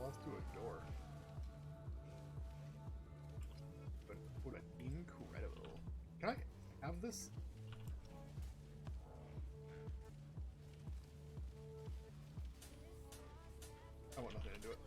lost to a door. But what incredible. Can I have this? I want nothing to do it.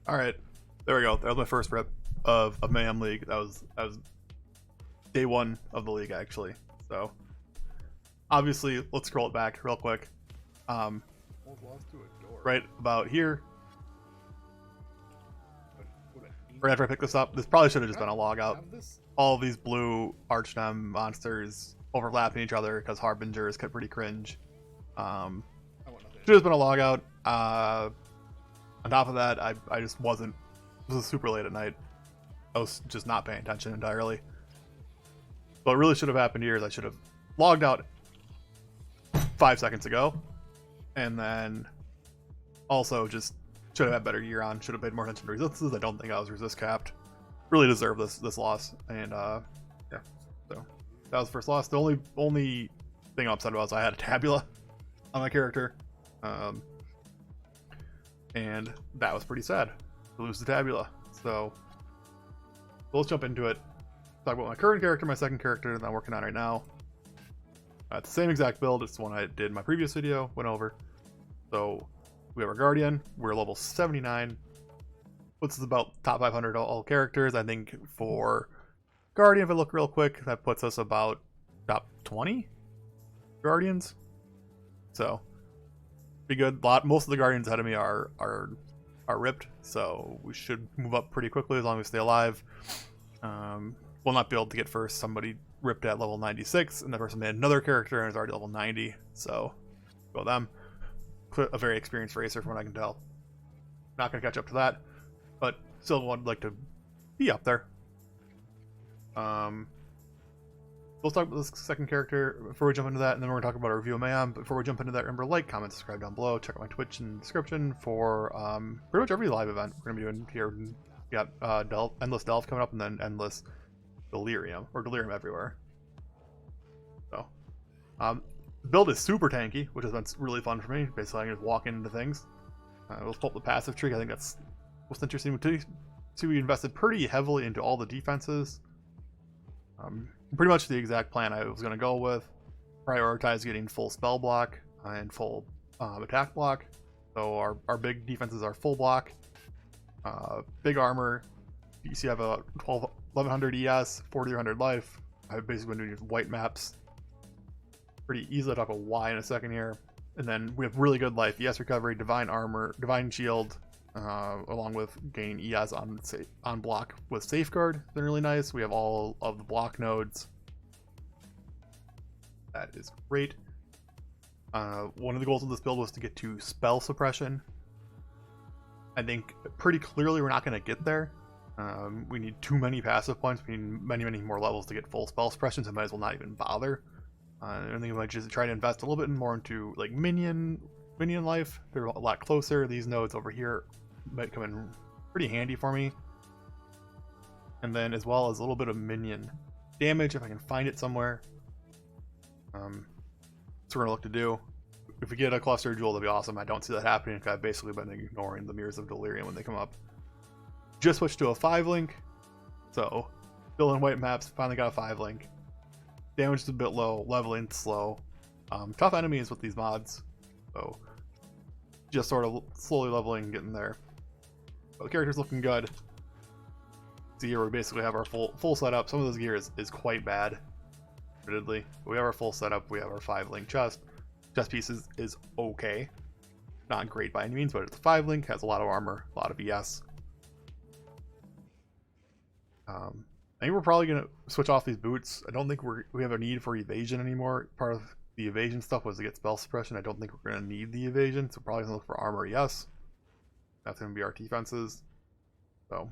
All right, there we go. That was my first rep of Mayhem League. That was day one of the league actually. So obviously, let's scroll it back real quick. Lost to a door. Right about here. Right after I picked this up, this probably should have just been a log out. All of these blue Archdem monsters overlapping each other because Harbingers get pretty cringe. Should have just been a log out. On top of that, I just wasn't. This was super late at night. I was just not paying attention entirely. What really should have happened here is I should have logged out 5 seconds ago, and then also just should have had better gear on. Should have paid more attention to resistances. I don't think I was resist capped. Really deserved this loss, and yeah. So that was the first loss. The only thing I'm upset about is I had a tabula on my character. And that was pretty sad to lose the tabula. So let's jump into it. Talk about my current character, my second character that I'm working on right now. It's the same exact build. It's the one I did in my previous video, went over. So we have our Guardian. We're level 79. Puts us about top 500 all characters. I think for Guardian, if I look real quick, that puts us about top 20 Guardians. So be good. Most of the Guardians ahead of me are ripped, so we should move up pretty quickly as long as we stay alive. We'll not be able to get first. Somebody ripped at level 96, and that person made another character and is already level 90. So go them. A very experienced racer, from what I can tell. Not going to catch up to that, but still would like to be up there. Let's talk about this second character before we jump into that, and then we're going to talk about our review of Mayhem. But before we jump into that, remember, like, comment, subscribe down below. Check out my Twitch in the description for pretty much every live event we're going to be doing here. We got Endless Delve coming up, and then Endless Delirium, or Delirium everywhere. So, the build is super tanky, which has been really fun for me. Basically, I can just walk into things. Let's pull up the passive tree. I think that's most interesting. We invested pretty heavily into all the defenses. Pretty much the exact plan I was going to go with. Prioritize getting full spell block and full attack block. So our big defenses are full block, big armor. You see I have a 1100 ES, 4300 life. I've basically been doing white maps pretty easily. I'll talk about why in a second here. And then we have really good life, ES recovery, divine armor, divine shield, along with gaining ES on block with safeguard. Been really nice. We have all of the block nodes. That is great. One of the goals of this build was to get to spell suppression. I think pretty clearly we're not going to get there. We need too many passive points. We need many more levels to get full spell suppression, so I might as well not even bother. I think we might just try to invest a little bit more into like minion life. They're a lot closer. These nodes over here might come in pretty handy for me. And then as well as a little bit of minion damage if I can find it somewhere. So we're gonna look to do. If we get a cluster jewel, that'd be awesome. I don't see that happening because I've basically been ignoring the Mirrors of Delirium when they come up. Just switched to a 5-link. So still in white maps, finally got a 5-link. Damage is a bit low, leveling slow. Tough enemies with these mods. So just sort of slowly leveling, getting there. But the character's looking good. See here we basically have our full setup. Some of this gear is quite bad, admittedly. But we have our full setup. We have our 5-link chest. Chest piece is okay. Not great by any means, but it's a 5-link, has a lot of armor, a lot of ES. I think we're probably going to switch off these boots. I don't think we have a need for evasion anymore. Part of the evasion stuff was to get spell suppression. I don't think we're going to need the evasion, so probably going to look for armor, yes. That's going to be our defenses. So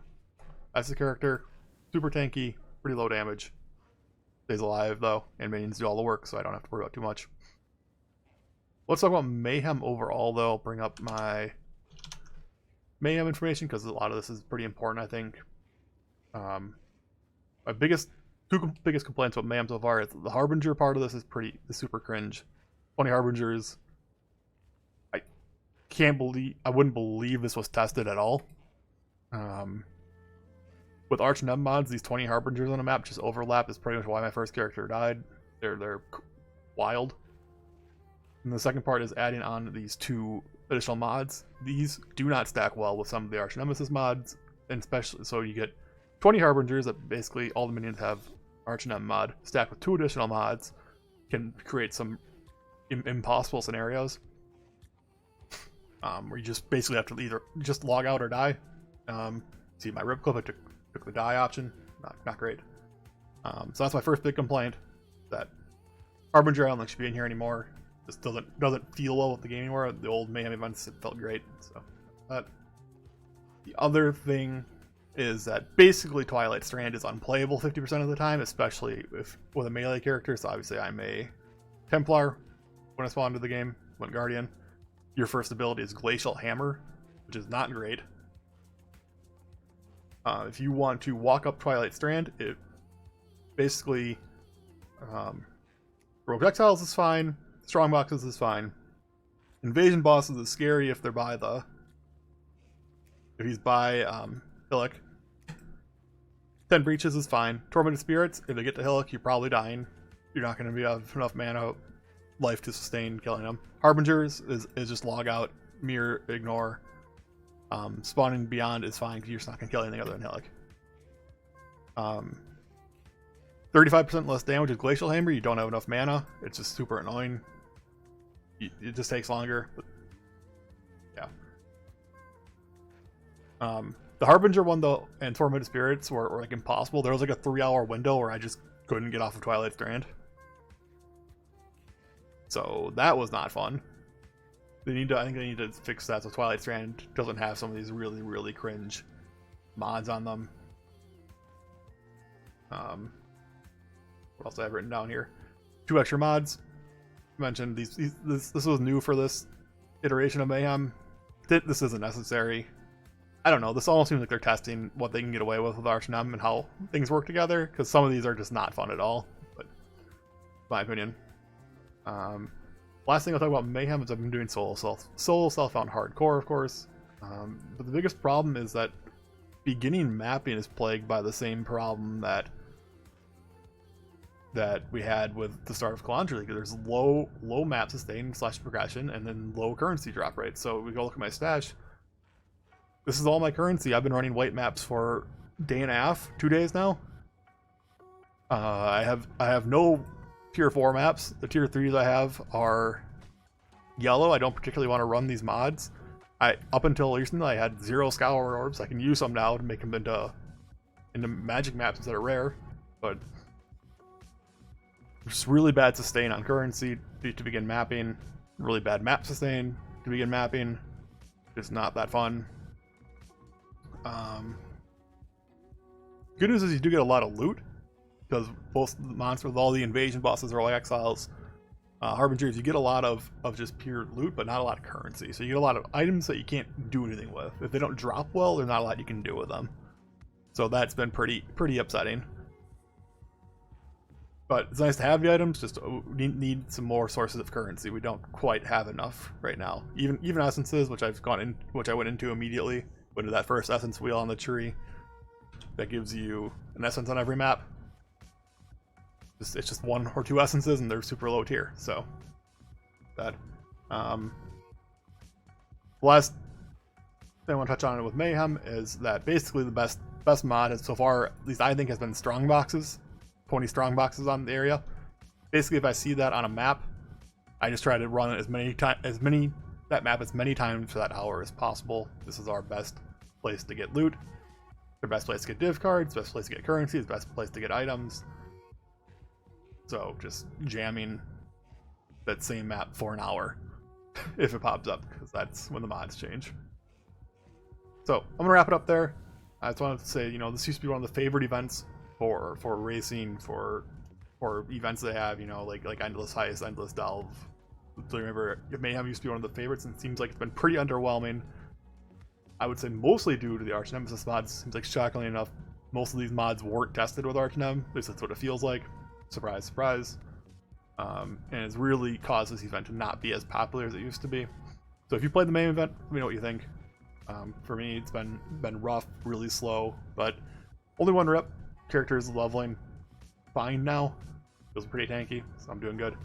that's the character. Super tanky, pretty low damage. Stays alive though, and minions do all the work, so I don't have to worry about too much. Let's talk about Mayhem overall, though. I'll bring up my Mayhem information because a lot of this is pretty important, I think. My two biggest complaints about Mayhem so far is the Harbinger part of this is super cringe. 20 Harbingers. I wouldn't believe this was tested at all. With Arch and M mods, these 20 Harbingers on a map just overlap. Is pretty much why my first character died. They're wild. And the second part is adding on these 2 additional mods. These do not stack well with some of the Arch Nemesis mods, and especially so you get 20 Harbingers that basically all the minions have Arch and M mod stacked with 2 additional mods can create some impossible scenarios where you just basically have to either just log out or die. See my rip clip, I took the die option. Not great. So that's my first big complaint, that Harbinger I don't think should be in here anymore. Just doesn't feel well with the game anymore. The old Mayhem events, it felt great. So that. The other thing is that basically Twilight Strand is unplayable 50% of the time, especially with a melee character. So obviously I'm a Templar when I spawn into the game, when Guardian. Your first ability is Glacial Hammer, which is not great. If you want to walk up Twilight Strand, it basically Rogue Exiles is fine, Strong Boxes is fine. Invasion Bosses is scary if he's by Hillock. 10 Breaches is fine. Tormented Spirits, if they get to Hillock, you're probably dying. You're not going to have enough mana life to sustain killing them. Harbingers is just log out, mirror, ignore. Spawning beyond is fine because you're just not going to kill anything other than Hillock. 35% less damage with Glacial Hammer. You don't have enough mana. It's just super annoying. It just takes longer. But yeah. The Harbinger one though, and Tormented Spirits were like impossible. There was like a 3-hour window where I just couldn't get off of Twilight Strand. So that was not fun. I think they need to fix that so Twilight Strand doesn't have some of these really, really cringe mods on them. What else do I have written down here? 2 extra mods. I mentioned this was new for this iteration of Mayhem. This isn't necessary. I don't know. This almost seems like they're testing what they can get away with Arch and M and how things work together, because some of these are just not fun at all. But my opinion. Last thing I'll talk about Mayhem is I've been doing solo self-found hardcore, of course. But the biggest problem is that beginning mapping is plagued by the same problem that we had with the start of Calandra League. There's low map sustain / progression, and then low currency drop rate. So we go look at my stash. This is all my currency. I've been running white maps for a day and a half, 2 days now. I have no tier 4 maps. The tier 3s I have are yellow. I don't particularly want to run these mods. Up until recently I had 0 Scour Orbs. I can use them now to make them into magic maps instead of rare, but just really bad sustain on currency to begin mapping. Really bad map sustain to begin mapping. Just not that fun. Good news is you do get a lot of loot, because both the monsters with all the invasion bosses are like exiles. Harbingers, you get a lot of just pure loot, but not a lot of currency. So you get a lot of items that you can't do anything with. If they don't drop well, there's not a lot you can do with them. So that's been pretty upsetting. But it's nice to have the items, just need some more sources of currency. We don't quite have enough right now. Even essences, which I went into immediately. Went to that first essence wheel on the tree. That gives you an essence on every map. It's just 1 or 2 essences, and they're super low tier. So bad. The last thing I want to touch on with Mayhem is that basically the best mod has so far, at least I think, has been strong boxes. 20 strong boxes on the area. Basically, if I see that on a map, I just try to run it that map as many times for that hour as possible. This is our best place to get loot, the best place to get div cards, best place to get currency, the best place to get items. So just jamming that same map for an hour if it pops up, because that's when the mods change. So I'm gonna wrap it up there. I just wanted to say, this used to be one of the favorite events for racing, for events they have, like Endless Heist, Endless Delve, So remember, Mayhem used to be one of the favorites, and it seems like it's been pretty underwhelming. I would say mostly due to the Arch Nemesis mods. Seems like, shockingly enough, most of these mods weren't tested with Arch Nem. At least that's what it feels like. Surprise, surprise. And it's really caused this event to not be as popular as it used to be. So if you played the main event, let me know what you think. For me, it's been rough, really slow, but only one rep. Character is leveling fine now. Feels pretty tanky, so I'm doing good.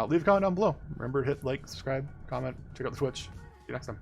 Leave a comment down below. Remember to hit like, subscribe, comment, check out the Twitch. See you next time.